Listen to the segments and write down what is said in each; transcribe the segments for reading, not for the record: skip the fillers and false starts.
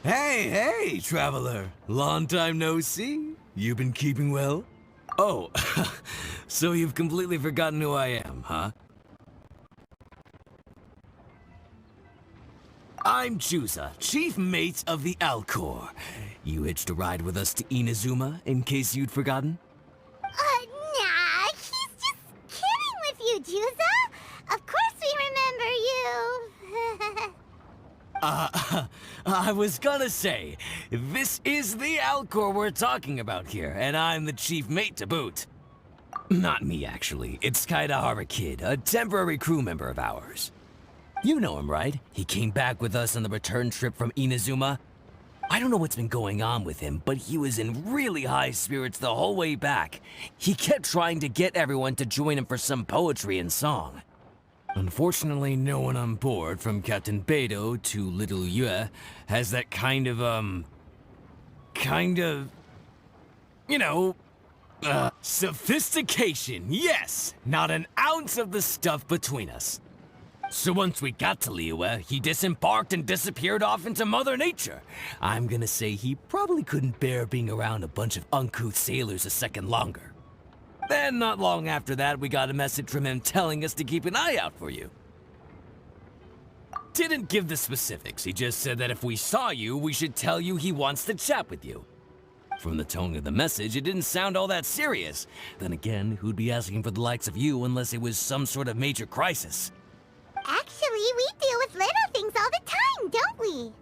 Hey, traveler. Long time no see. You been keeping well? Oh, so you've completely forgotten who I am, huh? I'm Juza, chief mate of the Alcor. You hitched a ride with us to Inazuma, in case you'd forgotten? Nah, he's just kidding with you, Juza. Of course we remember you. I was gonna say, this is the Alcor we're talking about here, and I'm the chief mate to boot. Not me, actually. It's Kaidahara Kid, a temporary crew member of ours. You know him, right? He came back with us on the return trip from Inazuma. I don't know what's been going on with him, but he was in really high spirits the whole way back. He kept trying to get everyone to join him for some poetry and song. Unfortunately, no one on board, from Captain Beidou to Little Yue, has that kind of, sophistication, yes! Not an ounce of the stuff between us. So once we got to Liyue, he disembarked and disappeared off into Mother Nature. I'm gonna say he probably couldn't bear being around a bunch of uncouth sailors a second longer. Then, not long after that, we got a message from him telling us to keep an eye out for you. Didn't give the specifics, he just said that if we saw you, we should tell you he wants to chat with you. From the tone of the message, it didn't sound all that serious. Then again, who'd be asking for the likes of you unless it was some sort of major crisis? Actually, we deal with little things all the time, don't we?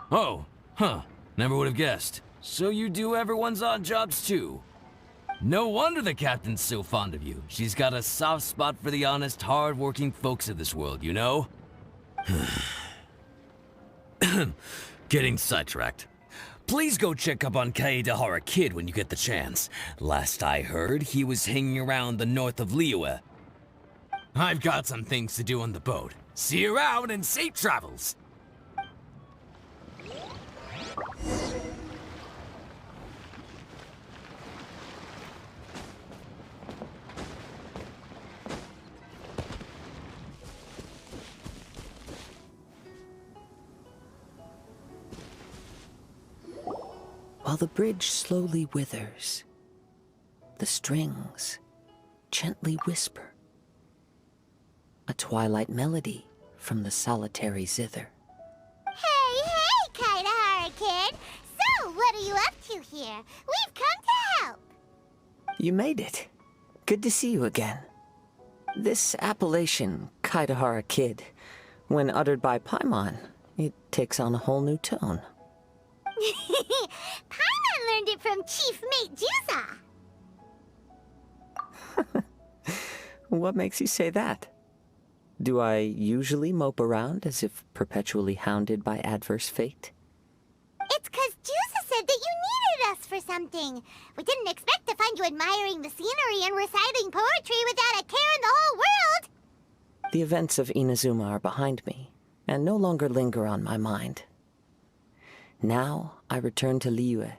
Oh, huh. Never would have guessed. So you do everyone's odd jobs too. No wonder the captain's so fond of you. She's got a soft spot for the honest, hard-working folks of this world, you know? Getting sidetracked. Please go check up on Kaedahara Kid when you get the chance. Last I heard, he was hanging around the north of Liyue. I've got some things to do on the boat. See you around and safe travels! While the bridge slowly withers, the strings gently whisper, a twilight melody from the solitary zither. Hey, Kaidahara Kid! So, what are you up to here? We've come to help! You made it. Good to see you again. This appellation, Kaidahara Kid, when uttered by Paimon, it takes on a whole new tone. Paimon learned it from Chief Mate Juza. What makes you say that? Do I usually mope around as if perpetually hounded by adverse fate? It's 'cause Juza said that you needed us for something. We didn't expect to find you admiring the scenery and reciting poetry without a care in the whole world. The events of Inazuma are behind me, and no longer linger on my mind. Now I return to Liyue.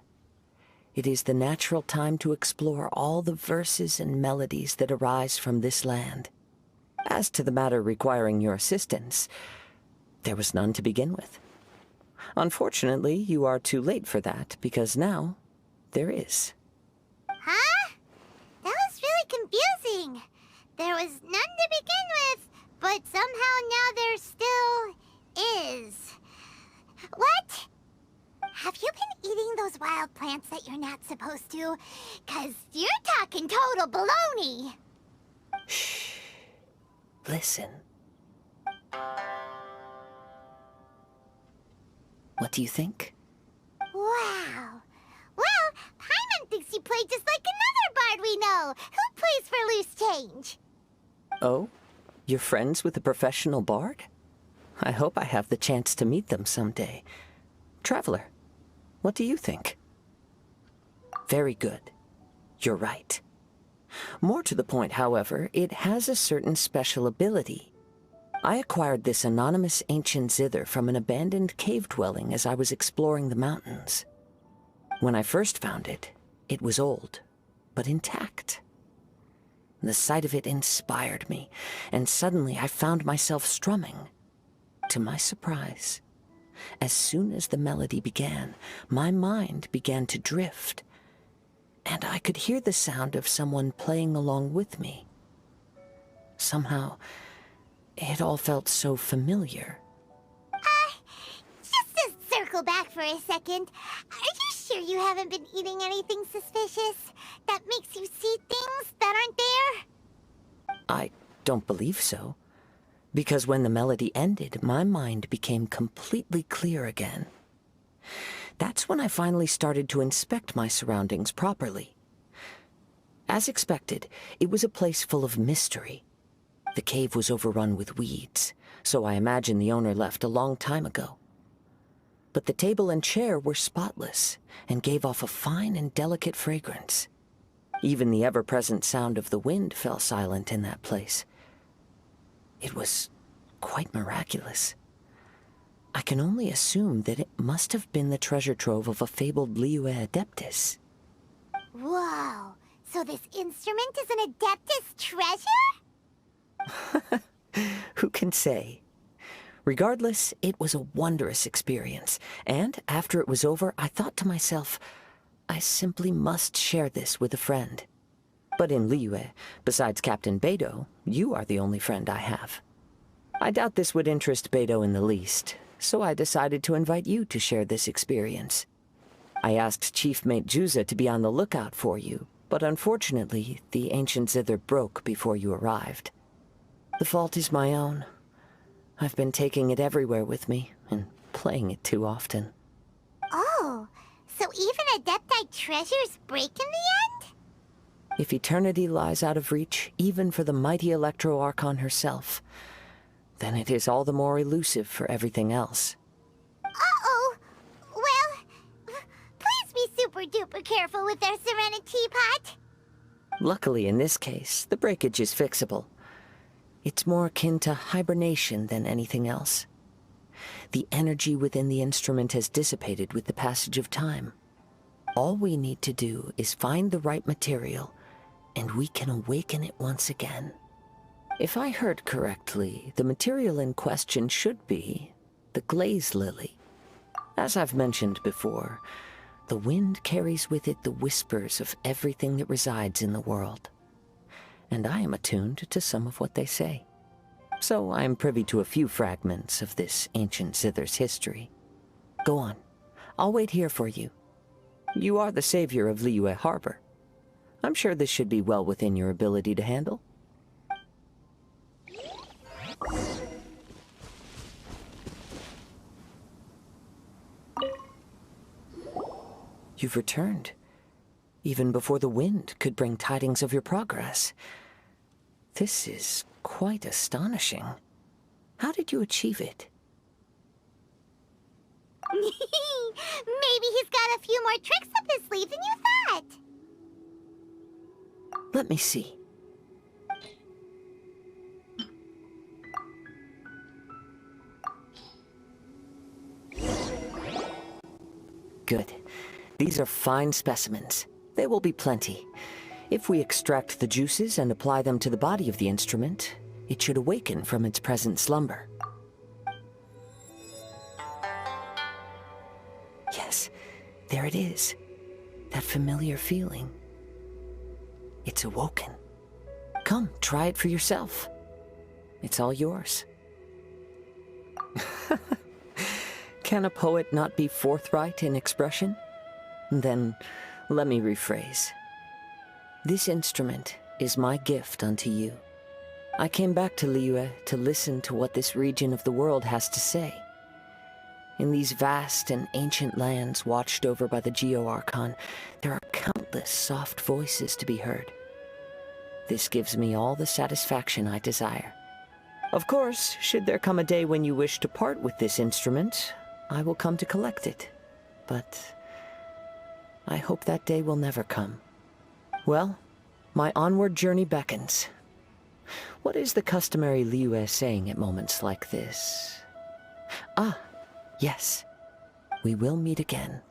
It is the natural time to explore all the verses and melodies that arise from this land. As to the matter requiring your assistance, there was none to begin with. Unfortunately, you are too late for that, because now there is. Huh? That was really confusing. There was none to begin with, but somehow now there still is. What? Have you been eating those wild plants that you're not supposed to? 'Cause you're talking total baloney. Shh. Listen. What do you think? Wow. Well, Paimon thinks you play just like another bard we know, who plays for loose change. Oh? You're friends with a professional bard? I hope I have the chance to meet them someday. Traveler, what do you think? Very good. You're right. More to the point, however, it has a certain special ability. I acquired this anonymous ancient zither from an abandoned cave dwelling as I was exploring the mountains. When I first found it, it was old, but intact. The sight of it inspired me, and suddenly I found myself strumming. To my surprise, as soon as the melody began, my mind began to drift, and I could hear the sound of someone playing along with me. Somehow, it all felt so familiar. Just to circle back for a second, are you sure you haven't been eating anything suspicious that makes you see things that aren't there? I don't believe so, because when the melody ended, my mind became completely clear again. That's when I finally started to inspect my surroundings properly. As expected, it was a place full of mystery. The cave was overrun with weeds, so I imagine the owner left a long time ago. But the table and chair were spotless and gave off a fine and delicate fragrance. Even the ever-present sound of the wind fell silent in that place. It was quite miraculous. I can only assume that it must have been the treasure trove of a fabled Liyue Adeptus. Whoa, so this instrument is an Adeptus treasure? Who can say? Regardless, it was a wondrous experience, and after it was over, I thought to myself, I simply must share this with a friend. But in Liyue, besides Captain Beidou, you are the only friend I have. I doubt this would interest Beidou in the least, so I decided to invite you to share this experience. I asked Chief Mate Juza to be on the lookout for you, but unfortunately, the ancient zither broke before you arrived. The fault is my own. I've been taking it everywhere with me, and playing it too often. Oh, so even Adepti treasures break in the end? If eternity lies out of reach, even for the mighty Electro Archon herself, then it is all the more elusive for everything else. Uh-oh. Well, please be super-duper careful with our Serenic Teapot. Luckily, in this case, the breakage is fixable. It's more akin to hibernation than anything else. The energy within the instrument has dissipated with the passage of time. All we need to do is find the right material, and we can awaken it once again. If I heard correctly, the material in question should be the glaze lily. As I've mentioned before, the wind carries with it the whispers of everything that resides in the world. And I am attuned to some of what they say. So I am privy to a few fragments of this ancient zither's history. Go on. I'll wait here for you. You are the savior of Liyue Harbor. I'm sure this should be well within your ability to handle. You've returned, even before the wind could bring tidings of your progress. This is quite astonishing. How did you achieve it? Maybe he's got a few more tricks up his sleeve than you thought. Let me see. Good. These are fine specimens. There will be plenty. If we extract the juices and apply them to the body of the instrument, it should awaken from its present slumber. Yes, there it is. That familiar feeling. It's awoken. Come, try it for yourself. It's all yours. Can a poet not be forthright in expression? Then, let me rephrase. This instrument is my gift unto you. I came back to Liyue to listen to what this region of the world has to say. In these vast and ancient lands watched over by the Geo-Archon, there are countless soft voices to be heard. This gives me all the satisfaction I desire. Of course, should there come a day when you wish to part with this instrument, I will come to collect it. But I hope that day will never come. Well, my onward journey beckons. What is the customary Liyue saying at moments like this? Ah, yes. We will meet again.